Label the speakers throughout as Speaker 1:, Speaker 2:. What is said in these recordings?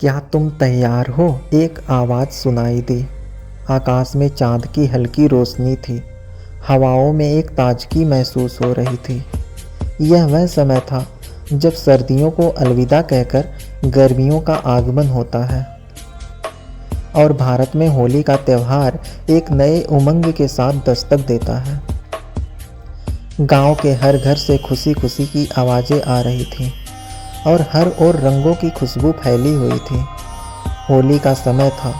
Speaker 1: क्या तुम तैयार हो? एक आवाज़ सुनाई दी। आकाश में चांद की हल्की रोशनी थी। हवाओं में एक ताजगी महसूस हो रही थी। यह वह समय था जब सर्दियों को अलविदा कहकर गर्मियों का आगमन होता है और भारत में होली का त्यौहार एक नए उमंग के साथ दस्तक देता है। गांव के हर घर से खुशी खुशी की आवाज़ें आ रही थीं और हर ओर रंगों की खुशबू फैली हुई थी। होली का समय था,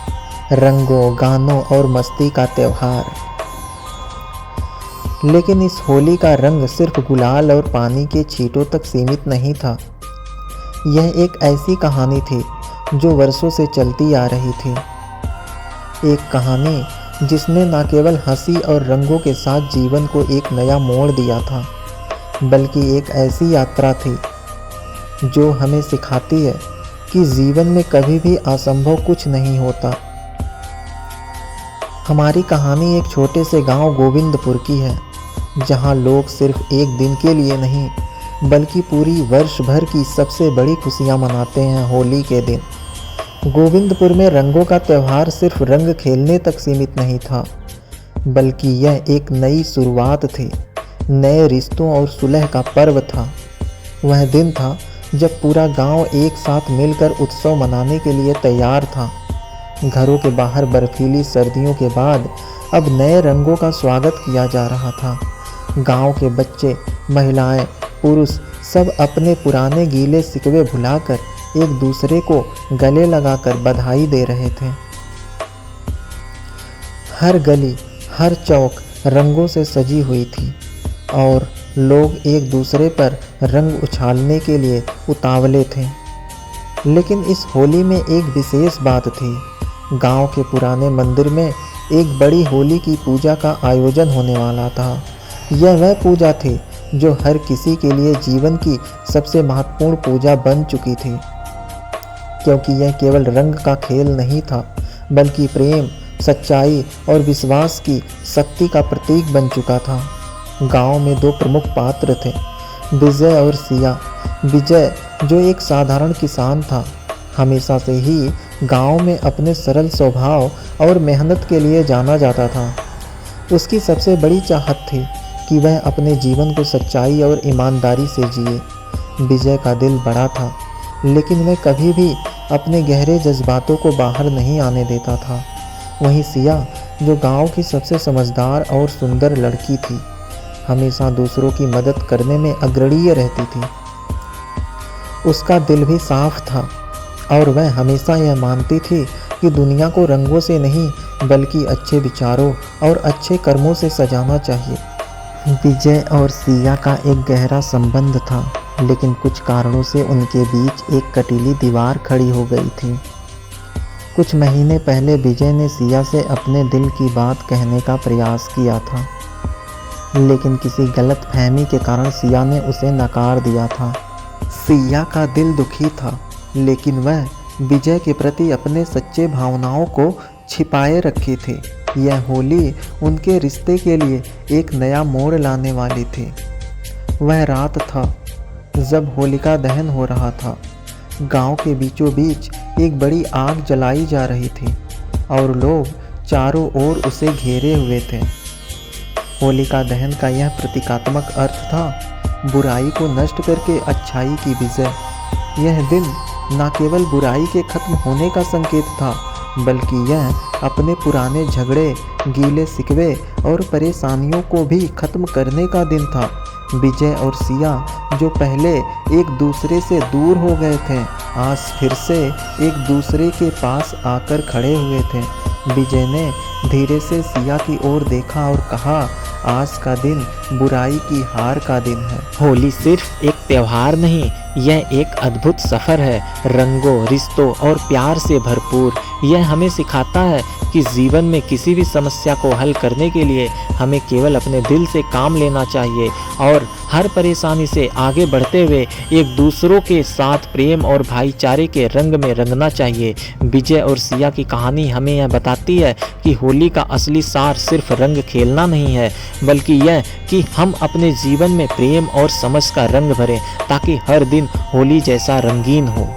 Speaker 1: रंगों, गानों और मस्ती का त्यौहार। लेकिन इस होली का रंग सिर्फ गुलाल और पानी के छींटों तक सीमित नहीं था। यह एक ऐसी कहानी थी जो वर्षों से चलती आ रही थी। एक कहानी जिसने न केवल हंसी और रंगों के साथ जीवन को एक नया मोड़ दिया था, बल्कि एक ऐसी यात्रा थी जो हमें सिखाती है कि जीवन में कभी भी असंभव कुछ नहीं होता। हमारी कहानी एक छोटे से गांव गोविंदपुर की है, जहां लोग सिर्फ एक दिन के लिए नहीं बल्कि पूरी वर्ष भर की सबसे बड़ी खुशियां मनाते हैं होली के दिन। गोविंदपुर में रंगों का त्यौहार सिर्फ रंग खेलने तक सीमित नहीं था, बल्कि यह एक नई शुरुआत थी, नए रिश्तों और सुलह का पर्व था। वह दिन था जब पूरा गांव एक साथ मिलकर उत्सव मनाने के लिए तैयार था। घरों के बाहर बर्फीली सर्दियों के बाद अब नए रंगों का स्वागत किया जा रहा था। गांव के बच्चे, महिलाएं, पुरुष सब अपने पुराने गीले शिकवे भुलाकर एक दूसरे को गले लगाकर बधाई दे रहे थे। हर गली, हर चौक रंगों से सजी हुई थी और लोग एक दूसरे पर रंग उछालने के लिए उतावले थे। लेकिन इस होली में एक विशेष बात थी। गांव के पुराने मंदिर में एक बड़ी होली की पूजा का आयोजन होने वाला था। यह वह पूजा थी जो हर किसी के लिए जीवन की सबसे महत्वपूर्ण पूजा बन चुकी थी, क्योंकि यह केवल रंग का खेल नहीं था, बल्कि प्रेम, सच्चाई और विश्वास की शक्ति का प्रतीक बन चुका था। गांव में दो प्रमुख पात्र थे, विजय और सिया। विजय, जो एक साधारण किसान था, हमेशा से ही गांव में अपने सरल स्वभाव और मेहनत के लिए जाना जाता था। उसकी सबसे बड़ी चाहत थी कि वह अपने जीवन को सच्चाई और ईमानदारी से जिए। विजय का दिल बड़ा था, लेकिन वह कभी भी अपने गहरे जज्बातों को बाहर नहीं आने देता था। वहीं सिया, जो गांव की सबसे समझदार और सुंदर लड़की थी, हमेशा दूसरों की मदद करने में अग्रणीय रहती थी। उसका दिल भी साफ था और वह हमेशा यह मानती थी कि दुनिया को रंगों से नहीं बल्कि अच्छे विचारों और अच्छे कर्मों से सजाना चाहिए। विजय और सिया का एक गहरा संबंध था, लेकिन कुछ कारणों से उनके बीच एक कटीली दीवार खड़ी हो गई थी। कुछ महीने पहले विजय ने सिया से अपने दिल की बात कहने का प्रयास किया था, लेकिन किसी गलतफहमी के कारण सिया ने उसे नकार दिया था। सिया का दिल दुखी था, लेकिन वह विजय के प्रति अपने सच्चे भावनाओं को छिपाए रखी थी। यह होली उनके रिश्ते के लिए एक नया मोड़ लाने वाली थी। वह रात था जब होलिका दहन हो रहा था। गांव के बीचों बीच एक बड़ी आग जलाई जा रही थी और लोग चारों ओर उसे घेरे हुए थे। होलिका दहन का यह प्रतीकात्मक अर्थ था, बुराई को नष्ट करके अच्छाई की विजय। यह दिन न केवल बुराई के खत्म होने का संकेत था, बल्कि यह अपने पुराने झगड़े, गीले शिकवे और परेशानियों को भी खत्म करने का दिन था। विजय और सिया, जो पहले एक दूसरे से दूर हो गए थे, आज फिर से एक दूसरे के पास आकर खड़े हुए थे। विजय ने धीरे से सिया की ओर देखा और कहा, आज का दिन बुराई की हार का दिन है।
Speaker 2: होली सिर्फ एक त्योहार नहीं, यह एक अद्भुत सफ़र है, रंगों, रिश्तों और प्यार से भरपूर। यह हमें सिखाता है कि जीवन में किसी भी समस्या को हल करने के लिए हमें केवल अपने दिल से काम लेना चाहिए और हर परेशानी से आगे बढ़ते हुए एक दूसरों के साथ प्रेम और भाईचारे के रंग में रंगना चाहिए। विजय और सिया की कहानी हमें यह बताती है कि होली का असली सार सिर्फ रंग खेलना नहीं है, बल्कि यह कि हम अपने जीवन में प्रेम और समझ का रंग भरें, ताकि हर दिन होली जैसा रंगीन हो।